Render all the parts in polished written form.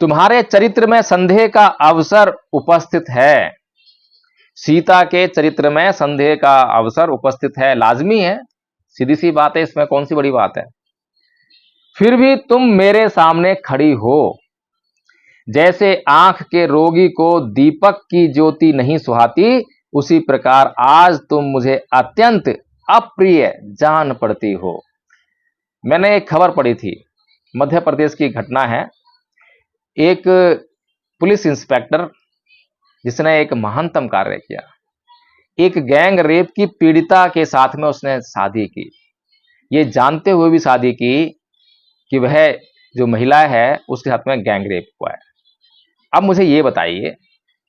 तुम्हारे चरित्र में संदेह का अवसर उपस्थित है। सीता के चरित्र में संदेह का अवसर उपस्थित है, लाजमी है, सीधी सी बात है, इसमें कौन सी बड़ी बात है। फिर भी तुम मेरे सामने खड़ी हो। जैसे आंख के रोगी को दीपक की ज्योति नहीं सुहाती, उसी प्रकार आज तुम मुझे अत्यंत अप्रिय जान पड़ती हो। मैंने एक खबर पढ़ी थी, मध्य प्रदेश की घटना है। एक पुलिस इंस्पेक्टर जिसने एक महानतम कार्य किया, एक गैंग रेप की पीड़िता के साथ में उसने शादी की, ये जानते हुए भी शादी की कि वह जो महिला है उसके साथ में गैंग रेप हुआ है। अब मुझे ये बताइए,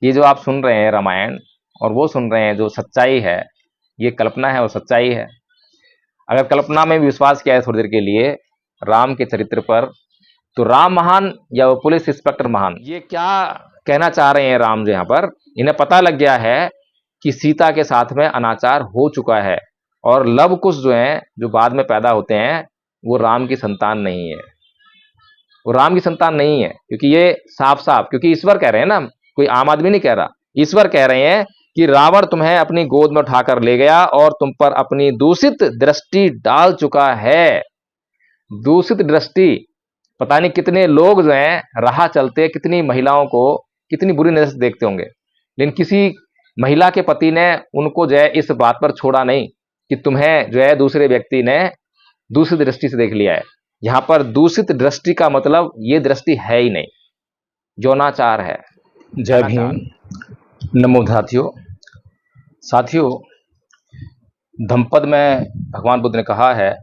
ये जो आप सुन रहे हैं रामायण और वो सुन रहे हैं जो सच्चाई है, ये कल्पना है और सच्चाई है। अगर कल्पना में भी विश्वास किया है थोड़ी देर के लिए राम के चरित्र पर, तो राम महान या वो पुलिस इंस्पेक्टर महान। ये क्या कहना चाह रहे हैं राम जो यहाँ पर, इन्हें पता लग गया है कि सीता के साथ में अनाचार हो चुका है और लव कुश जो है, जो बाद में पैदा होते हैं, वो राम की संतान नहीं है, वो राम की संतान नहीं है। क्योंकि ये साफ साफ, क्योंकि ईश्वर कह रहे हैं ना, कोई आम आदमी नहीं कह रहा, ईश्वर कह रहे हैं कि रावण तुम्हें अपनी गोद में उठाकर ले गया और तुम पर अपनी दूषित दृष्टि डाल चुका है। दूषित दृष्टि, पता नहीं कितने लोग जो हैं राह चलते कितनी महिलाओं को कितनी बुरी नजर से देखते होंगे, लेकिन किसी महिला के पति ने उनको जो है इस बात पर छोड़ा नहीं कि तुम्हें जो है दूसरे व्यक्ति ने दूसरी दृष्टि से देख लिया है। यहां पर दूषित दृष्टि का मतलब ये दृष्टि है ही नहीं, यौनाचार है। जय भीम, नमो साथियों, धम्पद में भगवान बुद्ध ने कहा है,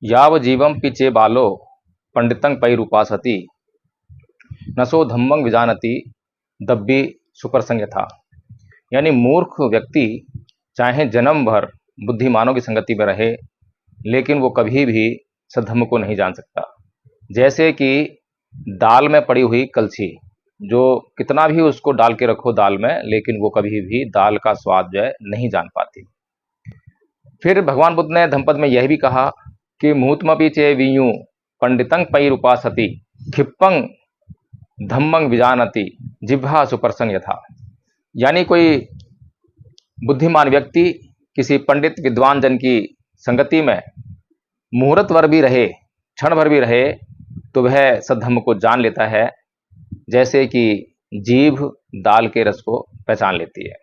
याव जीवम पिचे बालो पंडितं पैरुपासति नसो धम्मं विजानति दब्बी सुप्रसंग था। यानी मूर्ख व्यक्ति चाहे जन्म भर बुद्धिमानों की संगति में रहे, लेकिन वो कभी भी सद्धम्म को नहीं जान सकता। जैसे कि दाल में पड़ी हुई कलछी, जो कितना भी उसको डाल के रखो दाल में, लेकिन वो कभी भी दाल का स्वाद जो है नहीं जान पाती। फिर भगवान बुद्ध ने धम्पद में यह भी कहा कि मुहूर्तमपि चे वियु पंडितं पैरुपासति क्षिप्पं धम्मं विजानति जिह्वा सुप्रसंग था। यानी कोई बुद्धिमान व्यक्ति किसी पंडित विद्वान जन की संगति में मुहूर्त भर भी रहे, क्षण भर भी रहे, तो वह सद्धम्म को जान लेता है, जैसे कि जीभ दाल के रस को पहचान लेती है।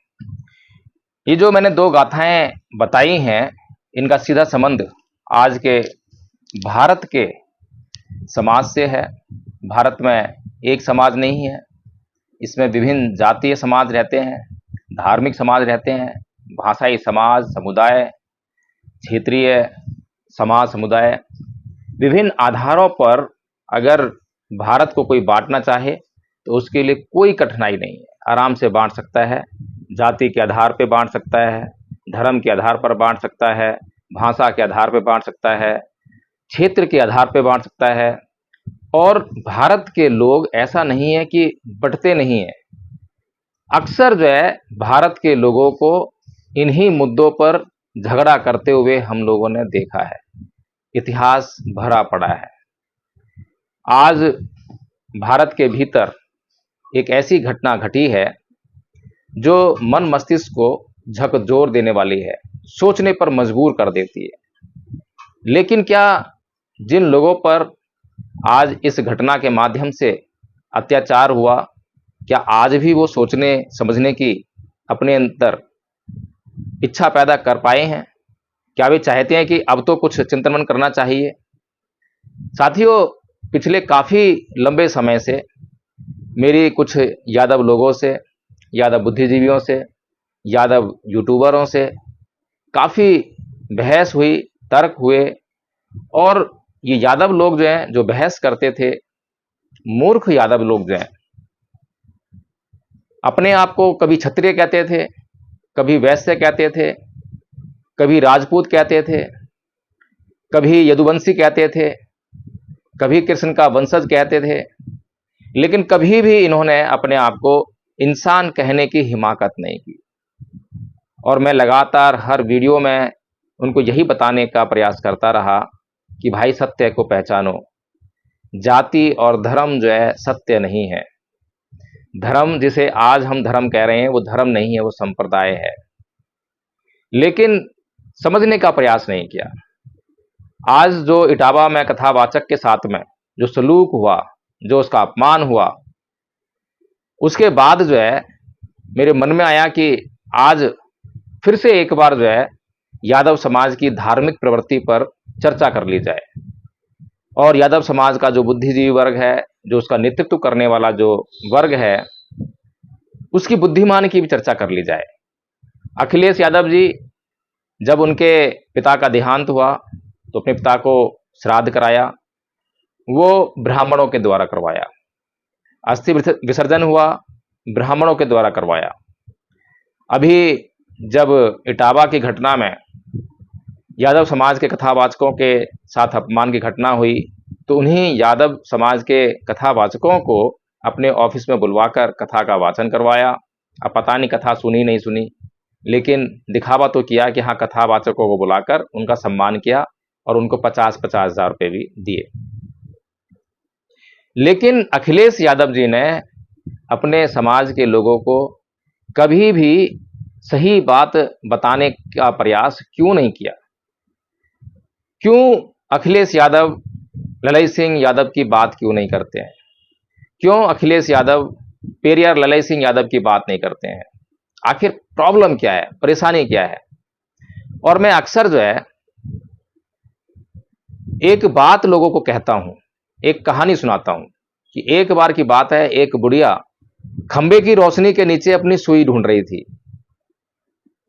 ये जो मैंने दो गाथाएं बताई हैं, इनका सीधा संबंध आज के भारत के समाज से है। भारत में एक समाज नहीं है, इसमें विभिन्न जातीय समाज रहते हैं, धार्मिक समाज रहते हैं, भाषाई समाज, समुदाय, क्षेत्रीय समाज, समुदाय, विभिन्न आधारों पर अगर भारत को कोई बांटना चाहे तो उसके लिए कोई कठिनाई नहीं है, आराम से बांट सकता है। जाति के आधार पर बांट सकता है, धर्म के आधार पर बांट सकता है, भाषा के आधार पर बांट सकता है, क्षेत्र के आधार पर बांट सकता है। और भारत के लोग ऐसा नहीं है कि बंटते नहीं है। अक्सर जो है भारत के लोगों को इन्हीं मुद्दों पर झगड़ा करते हुए हम लोगों ने देखा है, इतिहास भरा पड़ा है। आज भारत के भीतर एक ऐसी घटना घटी है जो मन मस्तिष्क को झकझोर देने वाली है, सोचने पर मजबूर कर देती है। लेकिन क्या जिन लोगों पर आज इस घटना के माध्यम से अत्याचार हुआ, क्या आज भी वो सोचने समझने की अपने अंदर इच्छा पैदा कर पाए हैं? क्या वे चाहते हैं कि अब तो कुछ चिंतन मनन करना चाहिए? साथियों, पिछले काफी लंबे समय से मेरी कुछ यादव लोगों से, यादव बुद्धिजीवियों से, यादव यूट्यूबरों से काफी बहस हुई, तर्क हुए। और ये यादव लोग जो हैं, जो बहस करते थे, मूर्ख यादव लोग जो हैं, अपने आप को कभी क्षत्रिय कहते थे, कभी वैश्य कहते थे, कभी राजपूत कहते थे, कभी यदुवंशी कहते थे, कभी कृष्ण का वंशज कहते थे, लेकिन कभी भी इन्होंने अपने आप को इंसान कहने की हिमाकत नहीं की। और मैं लगातार हर वीडियो में उनको यही बताने का प्रयास करता रहा कि भाई सत्य को पहचानो, जाति और धर्म जो है सत्य नहीं है। धर्म जिसे आज हम धर्म कह रहे हैं वो धर्म नहीं है, वो संप्रदाय है। लेकिन समझने का प्रयास नहीं किया। आज जो इटावा में कथावाचक के साथ में जो सलूक हुआ, जो उसका अपमान हुआ, उसके बाद जो है मेरे मन में आया कि आज फिर से एक बार जो है यादव समाज की धार्मिक प्रवृत्ति पर चर्चा कर ली जाए और यादव समाज का जो बुद्धिजीवी वर्ग है, जो उसका नेतृत्व करने वाला जो वर्ग है, उसकी बुद्धिमान की भी चर्चा कर ली जाए। अखिलेश यादव जी जब उनके पिता का देहांत हुआ तो अपने पिता को श्राद्ध कराया, वो ब्राह्मणों के द्वारा करवाया। अस्थि विसर्जन हुआ, ब्राह्मणों के द्वारा करवाया। अभी जब इटावा की घटना में यादव समाज के कथावाचकों के साथ अपमान की घटना हुई तो उन्हीं यादव समाज के कथावाचकों को अपने ऑफिस में बुलवाकर कथा का वाचन करवाया। अब पता नहीं कथा सुनी नहीं सुनी, लेकिन दिखावा तो किया कि हाँ, कथावाचकों को बुलाकर उनका सम्मान किया और उनको 50-50 हजार रुपये भी दिए। लेकिन अखिलेश यादव जी ने अपने समाज के लोगों को कभी भी सही बात बताने का प्रयास क्यों नहीं किया? क्यों अखिलेश यादव ललई सिंह यादव की बात क्यों नहीं करते हैं? क्यों अखिलेश यादव पेरियार ललई सिंह यादव की बात नहीं करते हैं? आखिर प्रॉब्लम क्या है, परेशानी क्या है? और मैं अक्सर जो है एक बात लोगों को कहता हूं, एक कहानी सुनाता हूं कि एक बार की बात है, एक बुढ़िया खंबे की रोशनी के नीचे अपनी सुई ढूंढ रही थी।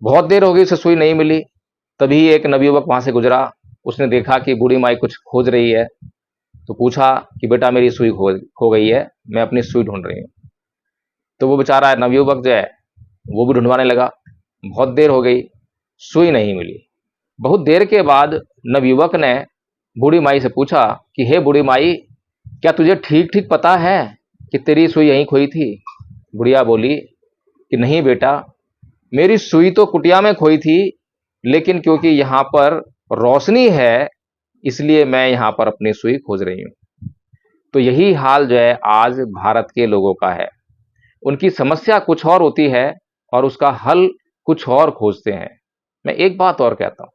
बहुत देर हो गई, उसे सुई नहीं मिली। तभी एक नवयुवक वहां से गुजरा, उसने देखा कि बूढ़ी माई कुछ खोज रही है, तो पूछा कि बेटा मेरी सुई खो गई है, मैं अपनी सुई ढूंढ रही हूं। तो वो बेचारा नवयुवक जो है वो भी ढूंढवाने लगा। बहुत देर हो गई, सुई नहीं मिली। बहुत देर के बाद नवयुवक ने बूढ़ी माई से पूछा कि हे बूढ़ी माई, क्या तुझे ठीक ठीक पता है कि तेरी सुई यहीं खोई थी? बुढ़िया बोली कि नहीं बेटा, मेरी सुई तो कुटिया में खोई थी, लेकिन क्योंकि यहां पर रोशनी है इसलिए मैं यहां पर अपनी सुई खोज रही हूं। तो यही हाल जो है आज भारत के लोगों का है। उनकी समस्या कुछ और होती है और उसका हल कुछ और खोजते हैं। मैं एक बात और कहता हूं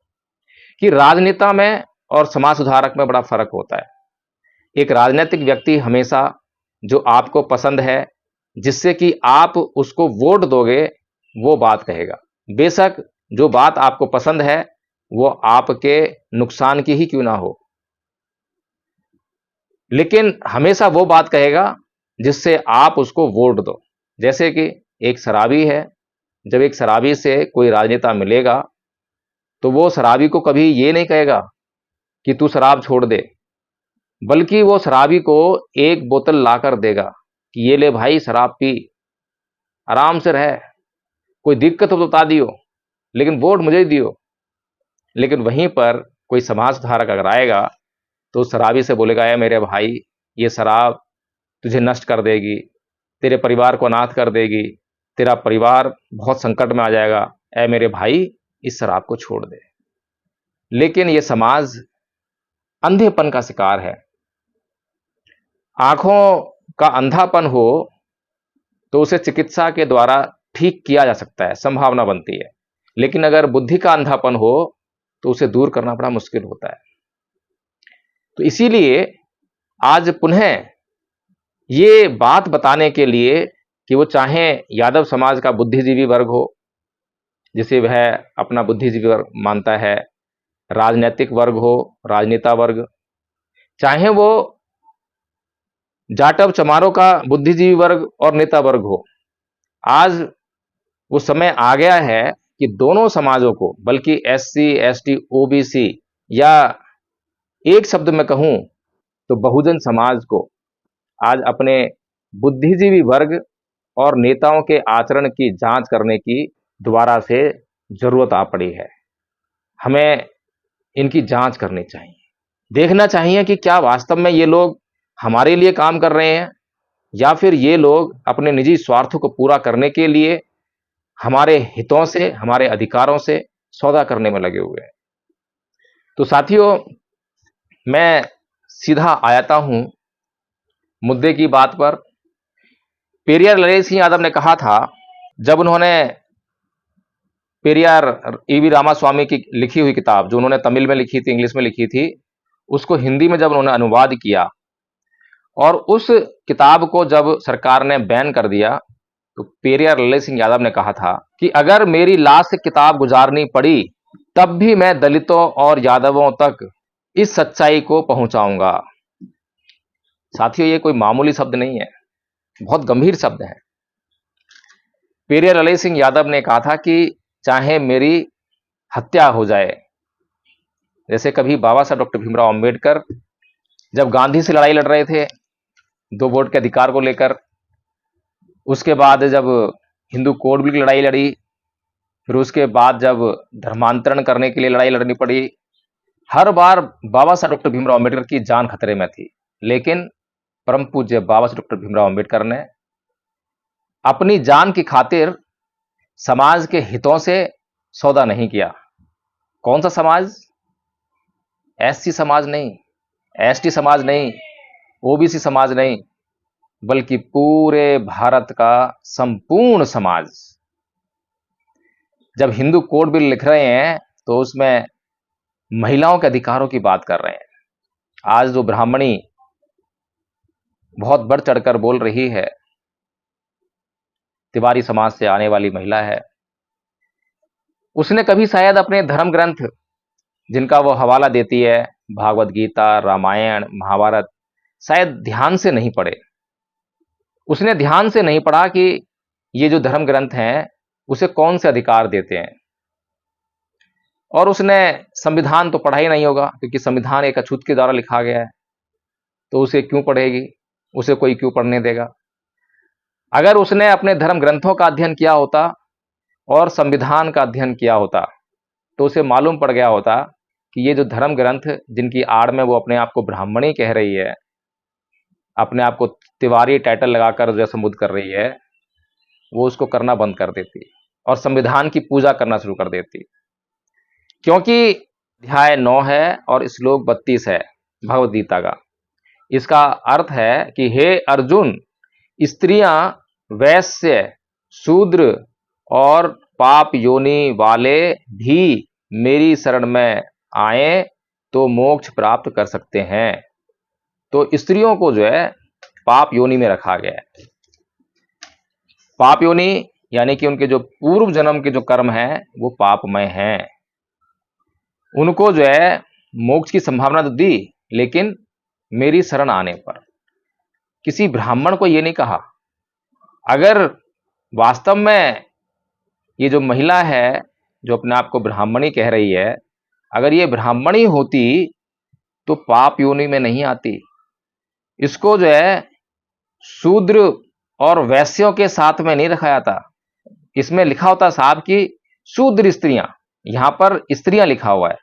कि राजनेता में और समाज सुधारक में बड़ा फर्क होता है। एक राजनीतिक व्यक्ति हमेशा जो आपको पसंद है, जिससे कि आप उसको वोट दोगे, वो बात कहेगा। बेशक जो बात आपको पसंद है वो आपके नुकसान की ही क्यों ना हो, लेकिन हमेशा वो बात कहेगा जिससे आप उसको वोट दो। जैसे कि एक शराबी है, जब एक शराबी से कोई राजनेता मिलेगा तो वो शराबी को कभी ये नहीं कहेगा कि तू शराब छोड़ दे, बल्कि वो शराबी को एक बोतल लाकर देगा कि ये ले भाई शराब पी, आराम से रह, कोई दिक्कत हो तो बता दियो, लेकिन वोट मुझे ही दियो। लेकिन वहीं पर कोई समाज सुधारक अगर आएगा तो उस शराबी से बोलेगा, है मेरे भाई, ये शराब तुझे नष्ट कर देगी, तेरे परिवार को अनाथ कर देगी, तेरा परिवार बहुत संकट में आ जाएगा, ऐ मेरे भाई इस शराब को छोड़ दे। लेकिन ये समाज अंधेपन का शिकार है। आंखों का अंधापन हो तो उसे चिकित्सा के द्वारा ठीक किया जा सकता है, संभावना बनती है। लेकिन अगर बुद्धि का अंधापन हो तो उसे दूर करना बड़ा मुश्किल होता है। तो इसीलिए आज पुनः ये बात बताने के लिए कि वो चाहे यादव समाज का बुद्धिजीवी वर्ग हो, जिसे वह अपना बुद्धिजीवी वर्ग मानता है, राजनीतिक वर्ग हो, राजनेता वर्ग, चाहे वो जाटव चमारों का बुद्धिजीवी वर्ग और नेता वर्ग हो, आज वो समय आ गया है कि दोनों समाजों को, बल्कि एससी, एसटी, ओबीसी, या एक शब्द में कहूं तो बहुजन समाज को आज अपने बुद्धिजीवी वर्ग और नेताओं के आचरण की जांच करने की दोबारा से जरूरत आ पड़ी है। हमें इनकी जांच करनी चाहिए, देखना चाहिए कि क्या वास्तव में ये लोग हमारे लिए काम कर रहे हैं या फिर ये लोग अपने निजी स्वार्थों को पूरा करने के लिए हमारे हितों से, हमारे अधिकारों से सौदा करने में लगे हुए हैं। तो साथियों, मैं सीधा आयाता हूं मुद्दे की बात पर पेरियार ललित सिंह यादव ने कहा था, जब उन्होंने पेरियार ईवी रामास्वामी की लिखी हुई किताब, जो उन्होंने तमिल में लिखी थी, इंग्लिश में लिखी थी, उसको हिंदी में जब उन्होंने अनुवाद किया और उस किताब को जब सरकार ने बैन कर दिया, तो पेरियार ललित सिंह यादव ने कहा था कि अगर मेरी लाश से किताब गुजारनी पड़ी तब भी मैं दलितों और यादवों तक इस सच्चाई को पहुंचाऊंगा। साथियों, ये कोई मामूली शब्द नहीं है, बहुत गंभीर शब्द है। पेरियार ललित सिंह यादव ने कहा था कि चाहे मेरी हत्या हो जाए, जैसे कभी बाबा साहब डॉक्टर भीमराव अंबेडकर जब गांधी से लड़ाई लड़ रहे थे 2 वोट के अधिकार को लेकर, उसके बाद जब हिंदू कोड बिल की लड़ाई लड़ी, फिर उसके बाद जब धर्मांतरण करने के लिए लड़ाई लड़नी पड़ी, हर बार बाबा साहब डॉक्टर भीमराव अंबेडकर की जान खतरे में थी, लेकिन परम पूज्य बाबा साहब डॉक्टर भीमराव अंबेडकर ने अपनी जान की खातिर समाज के हितों से सौदा नहीं किया। कौन सा समाज? एससी समाज नहीं, एसटी समाज नहीं, ओबीसी समाज नहीं, बल्कि पूरे भारत का संपूर्ण समाज। जब हिंदू कोड बिल लिख रहे हैं तो उसमें महिलाओं के अधिकारों की बात कर रहे हैं। आज जो ब्राह्मणी बहुत बढ़ चढ़कर बोल रही है, तिवारी समाज से आने वाली महिला है, उसने कभी शायद अपने धर्म ग्रंथ जिनका वो हवाला देती है, भागवत गीता, रामायण, महाभारत, शायद ध्यान से नहीं पढ़े। उसने ध्यान से नहीं पढ़ा कि ये जो धर्म ग्रंथ हैं उसे कौन से अधिकार देते हैं, और उसने संविधान तो पढ़ा ही नहीं होगा, क्योंकि संविधान एक अछूत के द्वारा लिखा गया है, तो उसे क्यों पढ़ेगी, उसे कोई क्यों पढ़ने देगा। अगर उसने अपने धर्म ग्रंथों का अध्ययन किया होता और संविधान का अध्ययन किया होता तो उसे मालूम पड़ गया होता कि ये जो धर्म ग्रंथ जिनकी आड़ में वो अपने आप को ब्राह्मणी कह रही है, अपने आप को तिवारी टाइटल लगाकर जो संबोधित कर रही है, वो उसको करना बंद कर देती और संविधान की पूजा करना शुरू कर देती। क्योंकि अध्याय 9 है और श्लोक 32 है भगवद गीता का। इसका अर्थ है कि हे अर्जुन, स्त्रियां, वैश्य, शूद्र और पाप योनि वाले भी मेरी शरण में आए तो मोक्ष प्राप्त कर सकते हैं। तो स्त्रियों को जो है पाप योनि में रखा गया है। पाप योनि यानी कि उनके जो पूर्व जन्म के जो कर्म हैं वो पापमय हैं। उनको जो है मोक्ष की संभावना तो दी, लेकिन मेरी शरण आने पर। किसी ब्राह्मण को ये नहीं कहा। अगर वास्तव में ये जो महिला है जो अपने आप को ब्राह्मणी कह रही है, अगर ये ब्राह्मणी होती तो पाप योनि में नहीं आती। इसको जो है शूद्र और वैश्यों के साथ में नहीं रखा जाता। इसमें लिखा होता साहब कि शूद्र स्त्रियां, यहां पर स्त्रियां लिखा हुआ है,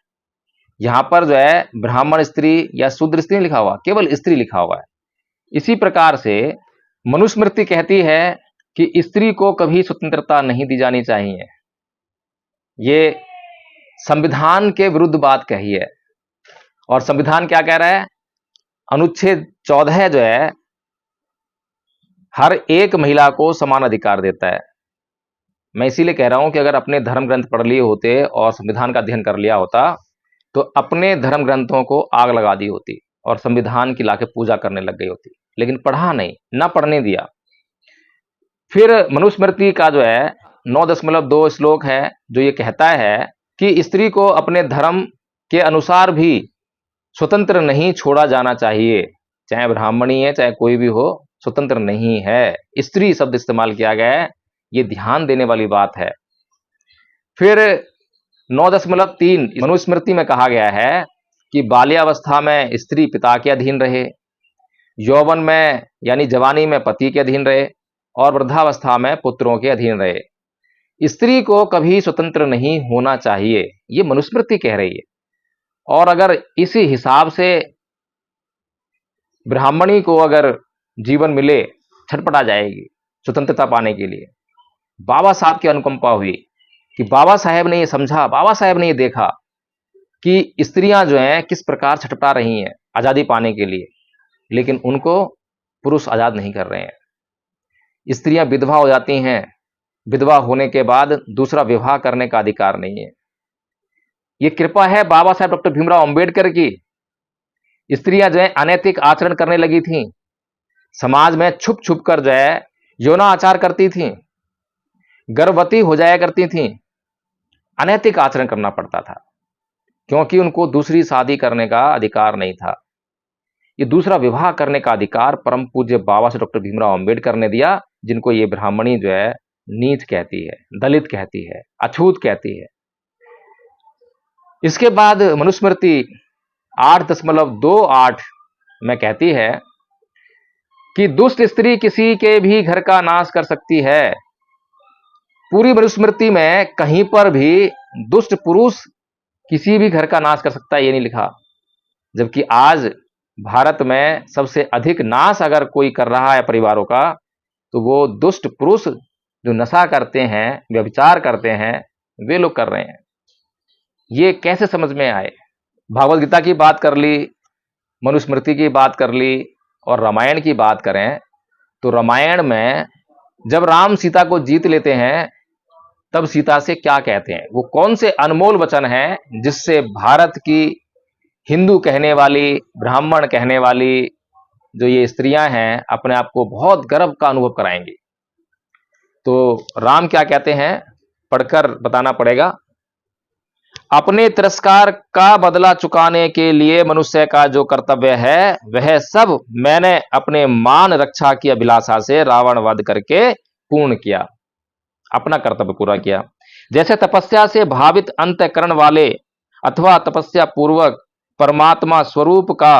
यहां पर जो है ब्राह्मण स्त्री या शूद्र स्त्री लिखा हुआ, केवल स्त्री लिखा हुआ है। इसी प्रकार से मनुस्मृति कहती है कि स्त्री को कभी स्वतंत्रता नहीं दी जानी चाहिए। ये संविधान के विरुद्ध बात कही है। और संविधान क्या कह रहा है? अनुच्छेद 14 जो है हर एक महिला को समान अधिकार देता है। मैं इसीलिए कह रहा हूं कि अगर अपने धर्म ग्रंथ पढ़ लिए होते और संविधान का अध्ययन कर लिया होता तो अपने धर्म ग्रंथों को आग लगा दी होती और संविधान की लाके पूजा करने लग गई होती, लेकिन पढ़ा नहीं, ना पढ़ने दिया। फिर मनुस्मृति का जो है 9.2 श्लोक है जो ये कहता है कि स्त्री को अपने धर्म के अनुसार भी स्वतंत्र नहीं छोड़ा जाना चाहिए। चाहे ब्राह्मणी है, चाहे कोई भी हो, स्वतंत्र नहीं है। स्त्री शब्द इस्तेमाल किया गया है, ये ध्यान देने वाली बात है। फिर 9.3 मनुस्मृति में कहा गया है कि बाल्यावस्था में स्त्री पिता के अधीन रहे, यौवन में यानी जवानी में पति के अधीन रहे और वृद्धावस्था में पुत्रों के अधीन रहे। स्त्री को कभी स्वतंत्र नहीं होना चाहिए, ये मनुस्मृति कह रही है। और अगर इसी हिसाब से ब्राह्मणी को अगर जीवन मिले, छटपटा जाएगी स्वतंत्रता पाने के लिए। बाबा साहब की अनुकंपा हुई कि बाबा साहब ने ये समझा, बाबा साहब ने ये देखा कि स्त्रियां जो हैं किस प्रकार छटपटा रही हैं आजादी पाने के लिए, लेकिन उनको पुरुष आजाद नहीं कर रहे हैं। स्त्रियां विधवा हो जाती हैं, विधवा होने के बाद दूसरा विवाह करने का अधिकार नहीं है। ये कृपा है बाबा साहब डॉक्टर भीमराव अंबेडकर की। स्त्रियां जो है अनैतिक आचरण करने लगी थीं, समाज में छुप छुप कर जो है यौनाचार करती थीं, गर्भवती हो जाया करती थीं, अनैतिक आचरण करना पड़ता था क्योंकि उनको दूसरी शादी करने का अधिकार नहीं था। ये दूसरा विवाह करने का अधिकार परम पूज्य बाबा साहब डॉक्टर भीमराव अंबेडकर ने दिया, जिनको ये ब्राह्मणी जो है नीच कहती है, दलित कहती है, अछूत कहती है। इसके बाद मनुस्मृति 8.28 में कहती है कि दुष्ट स्त्री किसी के भी घर का नाश कर सकती है। पूरी मनुस्मृति में कहीं पर भी दुष्ट पुरुष किसी भी घर का नाश कर सकता है ये नहीं लिखा। जबकि आज भारत में सबसे अधिक नाश अगर कोई कर रहा है परिवारों का, तो वो दुष्ट पुरुष जो नशा करते हैं, व्यभिचार करते हैं, वे लोग कर रहे हैं। ये कैसे समझ में आए? भागवत गीता की बात कर ली, मनुस्मृति की बात कर ली, और रामायण की बात करें तो रामायण में जब राम सीता को जीत लेते हैं तब सीता से क्या कहते हैं? वो कौन से अनमोल वचन हैं जिससे भारत की हिंदू कहने वाली, ब्राह्मण कहने वाली जो ये स्त्रियां हैं अपने आप को बहुत गर्व का अनुभव कराएंगी? तो राम क्या कहते हैं, पढ़कर बताना पड़ेगा। अपने तिरस्कार का बदला चुकाने के लिए मनुष्य का जो कर्तव्य है वह सब मैंने अपने मान रक्षा की अभिलाषा से रावण वध करके पूर्ण किया, अपना कर्तव्य पूरा किया। जैसे तपस्या से भावित अंतःकरण वाले अथवा तपस्या पूर्वक परमात्मा स्वरूप का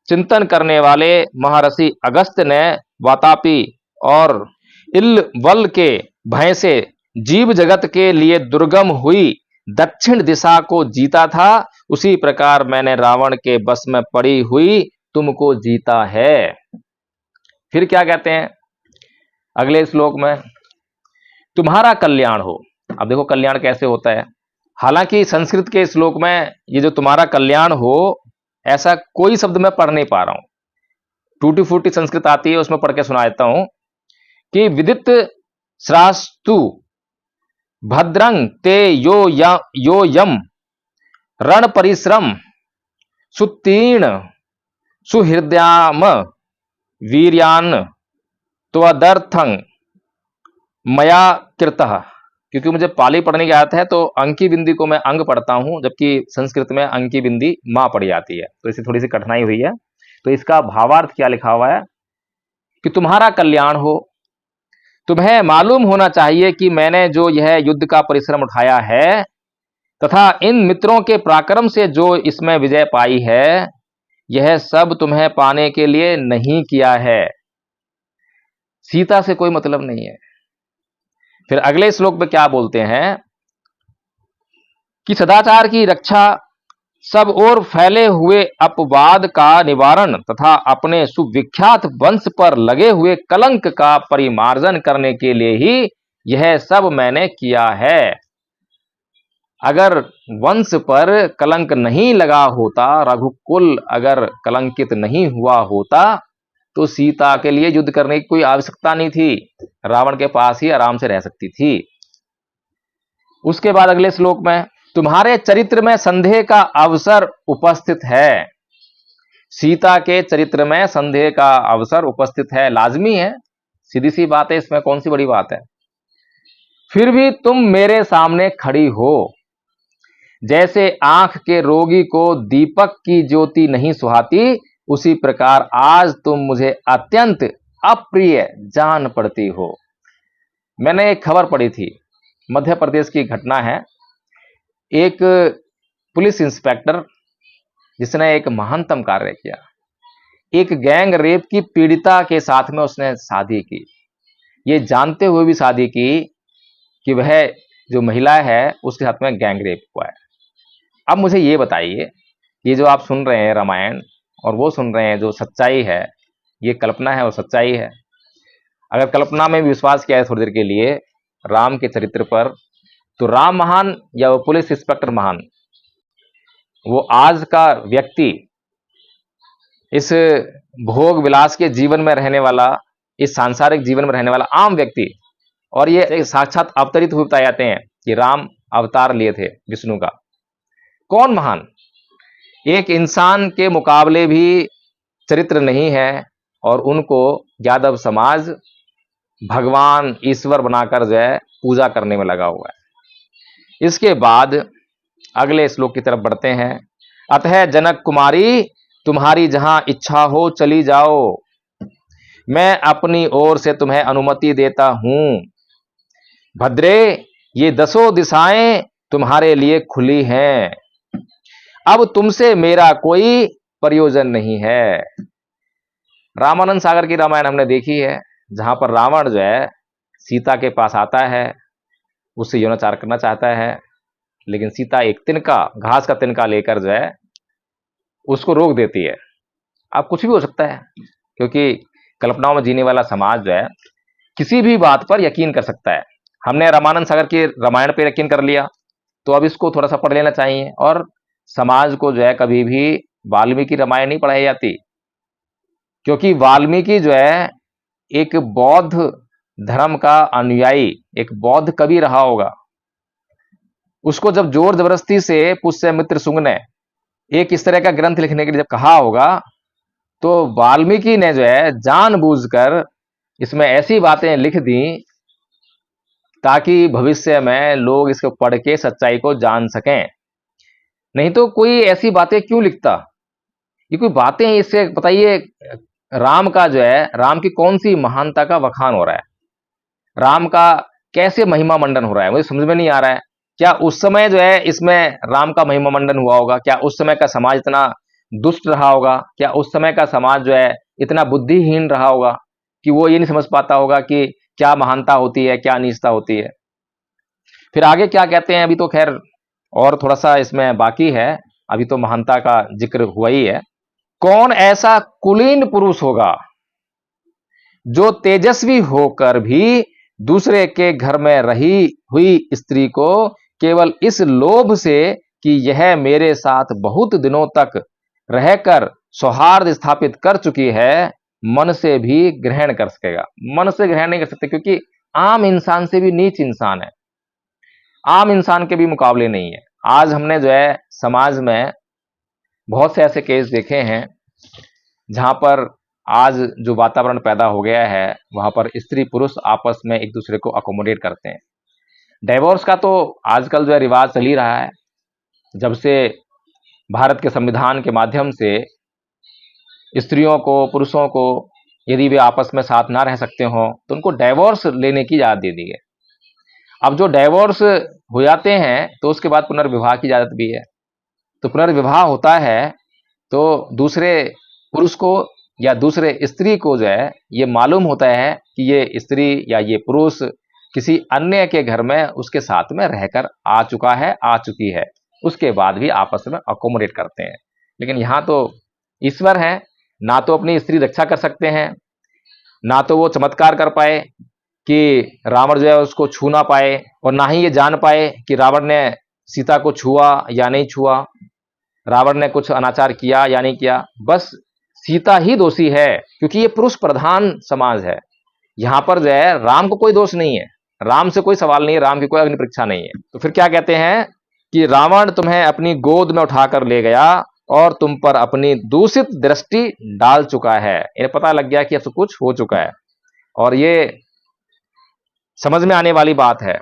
चिंतन करने वाले महर्षि अगस्त्य ने वातापी और इलवल के भय से जीव जगत के लिए दुर्गम हुई दक्षिण दिशा को जीता था, उसी प्रकार मैंने रावण के बस में पड़ी हुई तुमको जीता है। फिर क्या कहते हैं अगले श्लोक में? तुम्हारा कल्याण हो। अब देखो कल्याण कैसे होता है। हालांकि संस्कृत के श्लोक में ये जो तुम्हारा कल्याण हो ऐसा कोई शब्द मैं पढ़ नहीं पा रहा हूं, टूटी फूटी संस्कृत आती है, उसमें पढ़ के सुना देता हूं कि विदित श्रास्तु भद्रंग ते यो यम रण परिश्रम सुतीर्ण सुहृदयाम वीर्यान त्वदर्थं मया कृतः। क्योंकि मुझे पाली पढ़ने की आदत है तो अंकी बिंदी को मैं अंग पढ़ता हूं, जबकि संस्कृत में अंकी बिंदी मां पढ़ी जाती है, तो इसे थोड़ी सी कठिनाई हुई है। तो इसका भावार्थ क्या लिखा हुआ है कि तुम्हारा कल्याण हो। तुम्हें मालूम होना चाहिए कि मैंने जो यह युद्ध का परिश्रम उठाया है तथा इन मित्रों के पराक्रम से जो इसमें विजय पाई है, यह सब तुम्हें पाने के लिए नहीं किया है, सीता से कोई मतलब नहीं है। फिर अगले श्लोक में क्या बोलते हैं कि सदाचार की रक्षा, सब ओर फैले हुए अपवाद का निवारण तथा अपने सुविख्यात वंश पर लगे हुए कलंक का परिमार्जन करने के लिए ही यह सब मैंने किया है। अगर वंश पर कलंक नहीं लगा होता, रघुकुल अगर कलंकित नहीं हुआ होता, तो सीता के लिए युद्ध करने की कोई आवश्यकता नहीं थी, रावण के पास ही आराम से रह सकती थी। उसके बाद अगले श्लोक में तुम्हारे चरित्र में संदेह का अवसर उपस्थित है। सीता के चरित्र में संदेह का अवसर उपस्थित है, लाजमी है, सीधी सी बात है, इसमें कौन सी बड़ी बात है। फिर भी तुम मेरे सामने खड़ी हो। जैसे आंख के रोगी को दीपक की ज्योति नहीं सुहाती, उसी प्रकार आज तुम मुझे अत्यंत अप्रिय जान पड़ती हो। मैंने एक खबर पढ़ी थी, मध्य प्रदेश की घटना है। एक पुलिस इंस्पेक्टर जिसने एक महानतम कार्य किया, एक गैंग रेप की पीड़िता के साथ में उसने शादी की, ये जानते हुए भी शादी की कि वह जो महिला है उसके साथ में गैंग रेप हुआ है। अब मुझे ये बताइए, ये जो आप सुन रहे हैं रामायण और वो सुन रहे हैं जो सच्चाई है, ये कल्पना है और सच्चाई है। अगर कल्पना में भी विश्वास किया है थोड़ी देर के लिए राम के चरित्र पर, तो राम महान या वो पुलिस इंस्पेक्टर महान? वो आज का व्यक्ति इस भोग विलास के जीवन में रहने वाला, इस सांसारिक जीवन में रहने वाला आम व्यक्ति, और ये एक साक्षात अवतरित हुए बताए जाते हैं कि राम अवतार लिए थे विष्णु का। कौन महान? एक इंसान के मुकाबले भी चरित्र नहीं है, और उनको यादव समाज भगवान ईश्वर बनाकर जो है पूजा करने में लगा हुआ है। इसके बाद अगले श्लोक की तरफ बढ़ते हैं। अतः जनक कुमारी तुम्हारी जहां इच्छा हो चली जाओ, मैं अपनी ओर से तुम्हें अनुमति देता हूं। भद्रे, ये 10 दिशाएं तुम्हारे लिए खुली हैं, अब तुमसे मेरा कोई प्रयोजन नहीं है। रामानंद सागर की रामायण हमने देखी है, जहां पर रावण जो है सीता के पास आता है, उससे यौनाचार करना चाहता है, लेकिन सीता एक तिनका, घास का तिनका लेकर जो है उसको रोक देती है। अब कुछ भी हो सकता है, क्योंकि कल्पनाओं में जीने वाला समाज जो है किसी भी बात पर यकीन कर सकता है। हमने रामानंद सागर के रामायण पर यकीन कर लिया, तो अब इसको थोड़ा सा पढ़ लेना चाहिए। और समाज को जो है कभी भी वाल्मीकि रामायण नहीं पढ़ाई जाती, क्योंकि वाल्मीकि जो है एक बौद्ध धर्म का अनुयायी, एक बौद्ध कवि रहा होगा। उसको जब जोर जबरदस्ती से पुष्यमित्र शुंग ने एक इस तरह का ग्रंथ लिखने के लिए जब कहा होगा, तो वाल्मीकि ने जो है जानबूझकर इसमें ऐसी बातें लिख दी ताकि भविष्य में लोग इसको पढ़ के सच्चाई को जान सकें। नहीं तो कोई ऐसी बातें क्यों लिखता? ये कोई बातें हैं, इससे बताइए राम का जो है, राम की कौन सी महानता का वखान हो रहा है, राम का कैसे महिमा मंडन हो रहा है, मुझे समझ में नहीं आ रहा है। क्या उस समय जो है इसमें राम का महिमा मंडन हुआ होगा? क्या उस समय का समाज इतना दुष्ट रहा होगा? क्या उस समय का समाज जो है इतना बुद्धिहीन रहा होगा कि वो ये नहीं समझ पाता होगा कि क्या महानता होती है, क्या नीचता होती है? फिर आगे क्या कहते हैं, अभी तो खैर और थोड़ा सा इसमें बाकी है, अभी तो महानता का जिक्र हुआ ही है। कौन ऐसा कुलीन पुरुष होगा जो तेजस्वी होकर भी दूसरे के घर में रही हुई स्त्री को केवल इस लोभ से कि यह मेरे साथ बहुत दिनों तक रहकर सौहार्द स्थापित कर चुकी है, मन से भी ग्रहण कर सकेगा? मन से ग्रहण नहीं कर सकते, क्योंकि आम इंसान से भी नीच इंसान है, आम इंसान के भी मुकाबले नहीं है। आज हमने जो है समाज में बहुत से ऐसे केस देखे हैं जहां पर आज जो वातावरण पैदा हो गया है, वहां पर स्त्री पुरुष आपस में एक दूसरे को अकोमोडेट करते हैं। डाइवोर्स का तो आजकल जो है रिवाज चल ही रहा है। जब से भारत के संविधान के माध्यम से स्त्रियों को, पुरुषों को, यदि वे आपस में साथ ना रह सकते हो तो उनको डाइवोर्स लेने की इजाजत दे दी है। अब जो डाइवोर्स हो जाते हैं तो उसके बाद पुनर्विवाह की इजाजत भी है। तो पुनर्विवाह होता है तो दूसरे पुरुष को या दूसरे स्त्री को जो है ये मालूम होता है कि ये स्त्री या ये पुरुष किसी अन्य के घर में उसके साथ में रहकर आ चुका है, आ चुकी है, उसके बाद भी आपस में अकोमोडेट करते हैं। लेकिन यहाँ तो ईश्वर है, ना तो अपनी स्त्री रक्षा कर सकते हैं, ना तो वो चमत्कार कर पाए कि रावण जो है उसको छू ना पाए, और ना ही ये जान पाए कि रावण ने सीता को छुआ या नहीं छुआ, रावण ने कुछ अनाचार किया या नहीं किया। बस सीता ही दोषी है, क्योंकि ये पुरुष प्रधान समाज है। यहां पर जो है राम को कोई दोष नहीं है, राम से कोई सवाल नहीं है, राम की कोई अग्नि परीक्षा नहीं है। तो फिर क्या कहते हैं कि रावण तुम्हें अपनी गोद में उठाकर ले गया और तुम पर अपनी दूषित दृष्टि डाल चुका है। इन्हें पता लग गया कि अब सब कुछ हो चुका है, और ये समझ में आने वाली बात है।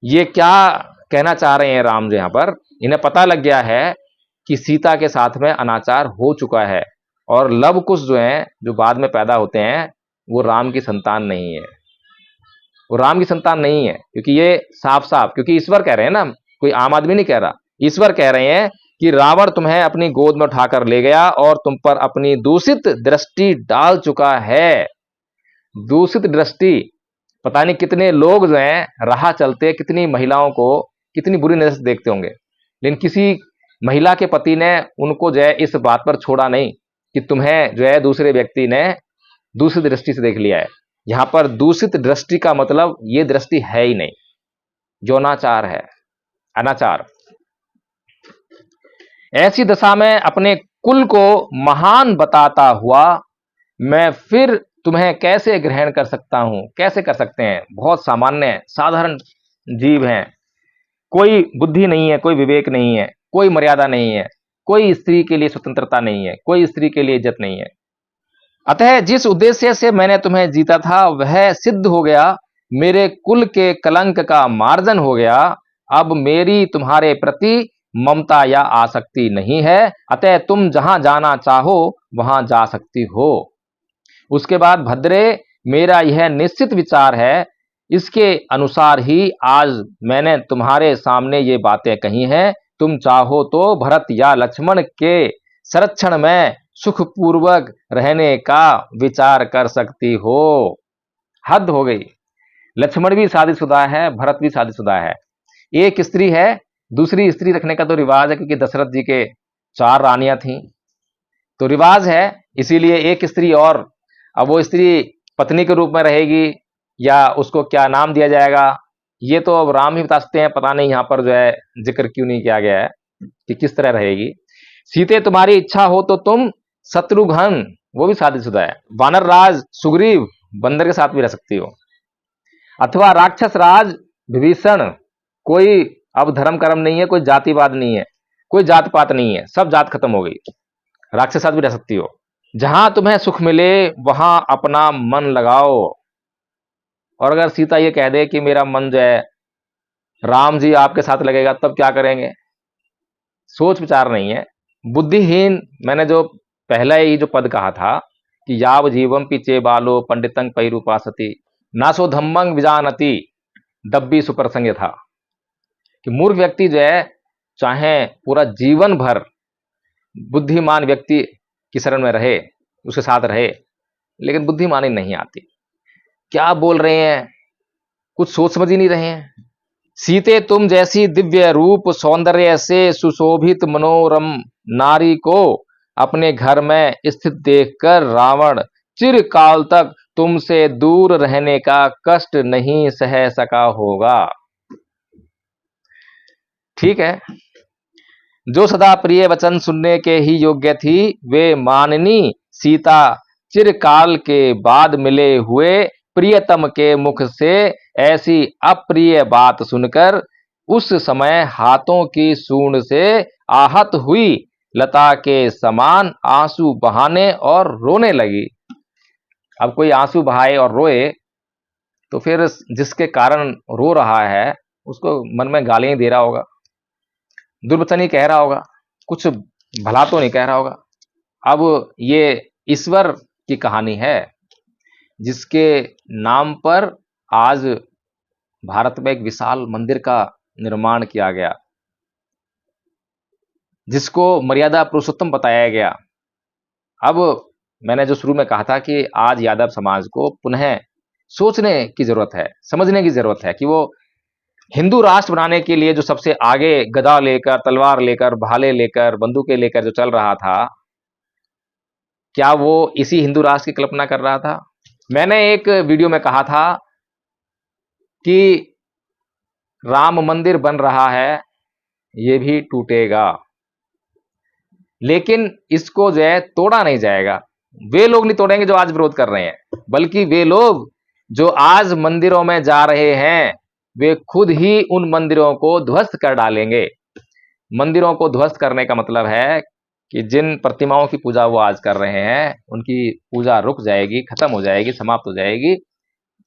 ये क्या कहना चाह रहे हैं राम जो यहां पर, इन्हें पता लग गया है कि सीता के साथ में अनाचार हो चुका है, और लव कुश जो हैं, जो बाद में पैदा होते हैं, वो राम की संतान नहीं है, वो राम की संतान नहीं है। क्योंकि ये साफ साफ, क्योंकि ईश्वर कह रहे हैं ना, कोई आम आदमी नहीं कह रहा, ईश्वर कह रहे हैं कि रावण तुम्हें अपनी गोद में उठाकर ले गया और तुम पर अपनी दूषित दृष्टि डाल चुका है। दूषित दृष्टि, पता नहीं कितने लोग जो हैं राह चलते कितनी महिलाओं को कितनी बुरी नजर से देखते होंगे, लेकिन किसी महिला के पति ने उनको जो है इस बात पर छोड़ा नहीं कि तुम्हें जो है दूसरे व्यक्ति ने दूसरी दृष्टि से देख लिया है। यहां पर दूषित दृष्टि का मतलब ये दृष्टि है ही नहीं, यौनाचार है, अनाचार। ऐसी दशा में अपने कुल को महान बताता हुआ मैं फिर तुम्हें कैसे ग्रहण कर सकता हूं? कैसे कर सकते हैं? बहुत सामान्य साधारण जीव हैं, कोई बुद्धि नहीं है, कोई विवेक नहीं है, कोई मर्यादा नहीं है, कोई स्त्री के लिए स्वतंत्रता नहीं है, कोई स्त्री के लिए इज्जत नहीं है। अतः जिस उद्देश्य से मैंने तुम्हें जीता था वह सिद्ध हो गया, मेरे कुल के कलंक का मार्जन हो गया। अब मेरी तुम्हारे प्रति ममता या आसक्ति नहीं है, अतः तुम जहां जाना चाहो वहां जा सकती हो। उसके बाद भद्रे, मेरा यह निश्चित विचार है, इसके अनुसार ही आज मैंने तुम्हारे सामने ये बातें कही हैं। तुम चाहो तो भरत या लक्ष्मण के संरक्षण में सुखपूर्वक रहने का विचार कर सकती हो। हद हो गई। लक्ष्मण भी शादीशुदा है, भरत भी शादीशुदा है। एक स्त्री है, दूसरी स्त्री रखने का तो रिवाज है, क्योंकि दशरथ जी के 4 रानियां थीं, तो रिवाज है, इसीलिए एक स्त्री और। अब वो स्त्री पत्नी के रूप में रहेगी या उसको क्या नाम दिया जाएगा, ये तो अब राम ही बता सकते हैं। पता नहीं यहां पर जो है जिक्र क्यों नहीं किया गया है कि किस तरह रहेगी। सीते, तुम्हारी इच्छा हो तो तुम शत्रुघ्न, वो भी शादीशुदा है, वानर राज सुग्रीव, बंदर के साथ भी रह सकती हो, अथवा राक्षस राज विभीषण। कोई अब धर्म कर्म नहीं है, कोई जातिवाद नहीं है, कोई जात पात नहीं है, सब जात खत्म हो गई, राक्षस साथ भी रह सकती हो। जहां तुम्हें सुख मिले वहां अपना मन लगाओ। और अगर सीता ये कह दे कि मेरा मन जो है राम जी आपके साथ लगेगा, तब क्या करेंगे? सोच विचार नहीं है, बुद्धिहीन। मैंने जो पहला ही जो पद कहा था कि याव जीवम पीछे बालो पंडितंग पैरूपासति नासो धम्मंग विजानति दब्बी सुप्रसंग था, कि मूर्ख व्यक्ति जो है चाहे पूरा जीवन भर बुद्धिमान व्यक्ति की शरण में रहे, उसके साथ रहे, लेकिन बुद्धिमानी नहीं आती। क्या बोल रहे हैं, कुछ सोच समझ ही नहीं रहे हैं। सीते, तुम जैसी दिव्य रूप सौंदर्य से सुशोभित मनोरम नारी को अपने घर में स्थित देखकर रावण चिरकाल तक तुमसे दूर रहने का कष्ट नहीं सह सका होगा। ठीक है, जो सदा प्रिय वचन सुनने के ही योग्य थी, वे माननी सीता चिरकाल के बाद मिले हुए प्रियतम के मुख से ऐसी अप्रिय बात सुनकर उस समय हाथों की सूंड से आहत हुई लता के समान आंसू बहाने और रोने लगी। अब कोई आंसू बहाए और रोए तो फिर जिसके कारण रो रहा है उसको मन में गालियां दे रहा होगा, दुर्वचन ही कह रहा होगा, कुछ भला तो नहीं कह रहा होगा। अब ये ईश्वर की कहानी है जिसके नाम पर आज भारत में एक विशाल मंदिर का निर्माण किया गया, जिसको मर्यादा पुरुषोत्तम बताया गया। अब मैंने जो शुरू में कहा था कि आज यादव समाज को पुनः सोचने की जरूरत है, समझने की जरूरत है कि वो हिंदू राष्ट्र बनाने के लिए जो सबसे आगे गदा लेकर, तलवार लेकर, भाले लेकर, बंदूकें लेकर जो चल रहा था, क्या वो इसी हिंदू राष्ट्र की कल्पना कर रहा था? मैंने एक वीडियो में कहा था कि राम मंदिर बन रहा है, ये भी टूटेगा, लेकिन इसको जो है तोड़ा नहीं जाएगा। वे लोग नहीं तोड़ेंगे जो आज विरोध कर रहे हैं, बल्कि वे लोग जो आज मंदिरों में जा रहे हैं वे खुद ही उन मंदिरों को ध्वस्त कर डालेंगे। मंदिरों को ध्वस्त करने का मतलब है कि जिन प्रतिमाओं की पूजा वो आज कर रहे हैं उनकी पूजा रुक जाएगी, खत्म हो जाएगी, समाप्त हो जाएगी,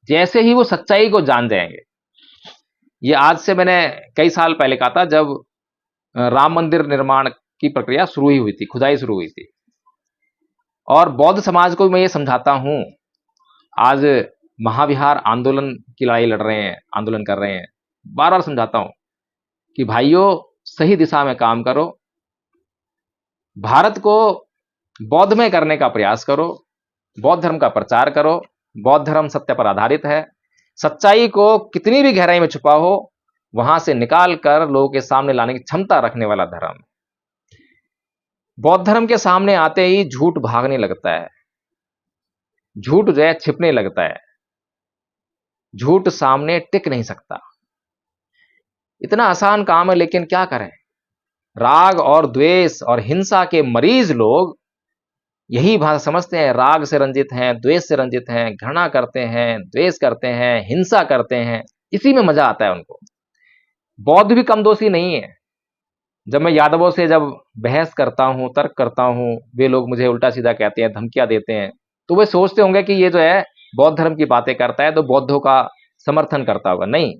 जैसे ही वो सच्चाई को जान जाएंगे। ये आज से मैंने कई साल पहले कहा था, जब राम मंदिर निर्माण की प्रक्रिया शुरू ही हुई थी, खुदाई शुरू हुई थी। और बौद्ध समाज को मैं ये समझाता हूं, आज महाविहार आंदोलन की लड़ाई लड़ रहे हैं, आंदोलन कर रहे हैं, बार बार समझाता हूं कि भाइयों सही दिशा में काम करो, भारत को बौद्धमय करने का प्रयास करो, बौद्ध धर्म का प्रचार करो। बौद्ध धर्म सत्य पर आधारित है, सच्चाई को कितनी भी गहराई में छुपा हो वहां से निकाल कर लोगों के सामने लाने की क्षमता रखने वाला धर्म। बौद्ध धर्म के सामने आते ही झूठ भागने लगता है, झूठ जो है छिपने लगता है, झूठ सामने टिक नहीं सकता। इतना आसान काम है, लेकिन क्या करें, राग और द्वेष और हिंसा के मरीज लोग यही भाषा समझते हैं, राग से रंजित हैं, द्वेष से रंजित हैं, घृणा करते हैं, द्वेष करते हैं, हिंसा करते हैं, इसी में मजा आता है उनको। बौद्ध भी कम दोषी नहीं है। जब मैं यादवों से जब बहस करता हूं, तर्क करता हूं, वे लोग मुझे उल्टा सीधा कहते हैं, धमकियां देते हैं, तो वे सोचते होंगे कि ये जो है बौद्ध धर्म की बातें करता है तो बौद्धों का समर्थन करता होगा। नहीं,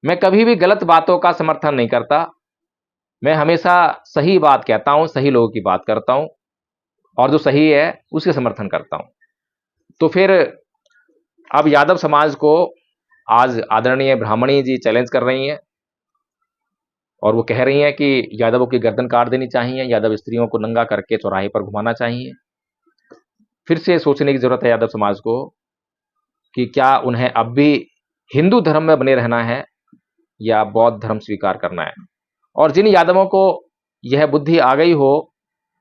मैं कभी भी गलत बातों का समर्थन नहीं करता। मैं हमेशा सही बात कहता हूं, सही लोगों की बात करता हूं, और जो सही है उसके समर्थन करता हूं। तो फिर अब यादव समाज को आज आदरणीय ब्राह्मणी जी चैलेंज कर रही हैं, और वो कह रही हैं कि यादवों की गर्दन काट देनी चाहिए, यादव स्त्रियों को नंगा करके चौराहे पर घुमाना चाहिए। फिर से सोचने की जरूरत है यादव समाज को कि क्या उन्हें अब भी हिंदू धर्म में बने रहना है या बौद्ध धर्म स्वीकार करना है। और जिन यादवों को यह बुद्धि आ गई हो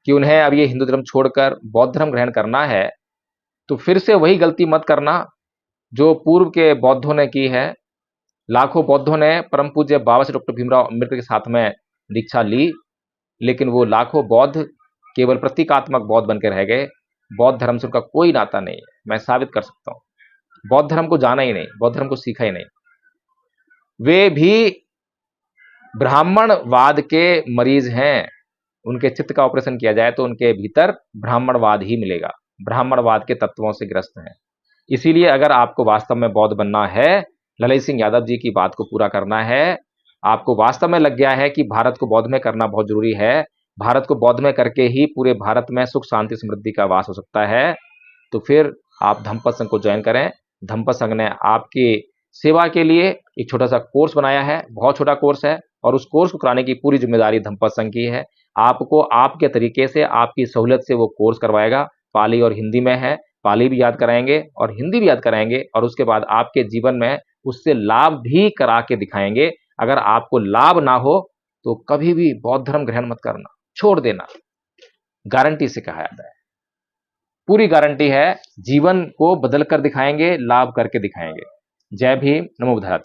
कि उन्हें अब ये हिंदू धर्म छोड़कर बौद्ध धर्म ग्रहण करना है, तो फिर से वही गलती मत करना जो पूर्व के बौद्धों ने की है। लाखों बौद्धों ने परम पूज्य बाबा साहेब डॉक्टर भीमराव अम्बेडकर के साथ में दीक्षा ली, लेकिन वो लाखों बौद्ध केवल प्रतीकात्मक बौद्ध बनकर रह गए। बौद्ध धर्म से उनका कोई नाता नहीं है, मैं साबित कर सकता हूं। बौद्ध धर्म को जाना ही नहीं, बौद्ध धर्म को सीखा ही नहीं। वे भी ब्राह्मणवाद के मरीज हैं। उनके चित्त का ऑपरेशन किया जाए तो उनके भीतर ब्राह्मणवाद ही मिलेगा, ब्राह्मणवाद के तत्वों से ग्रस्त हैं। इसीलिए अगर आपको वास्तव में बौद्ध बनना है, ललित सिंह यादव जी की बात को पूरा करना है, आपको वास्तव में लग गया है कि भारत को बौद्ध में करना बहुत जरूरी है, भारत को बौद्ध में करके ही पूरे भारत में सुख शांति समृद्धि का वास हो सकता है, तो फिर आप धम्मपद संघ को ज्वाइन करें। धम्मपद संघ ने आपकी सेवा के लिए एक छोटा सा कोर्स बनाया है, बहुत छोटा कोर्स है, और उस कोर्स को कराने की पूरी जिम्मेदारी धम्मपद संघ की है। आपको आपके तरीके से, आपकी सहूलियत से वो कोर्स करवाएगा। पाली और हिंदी में है, पाली भी याद कराएंगे और हिंदी भी याद कराएंगे, और उसके बाद आपके जीवन में उससे लाभ भी करा के दिखाएंगे। अगर आपको लाभ ना हो तो कभी भी बौद्ध धर्म ग्रहण मत करना, छोड़ देना। गारंटी से कहा जाता है, पूरी गारंटी है। जीवन को बदल कर दिखाएंगे, लाभ करके दिखाएंगे। जय भीम, नमो बुद्धाय।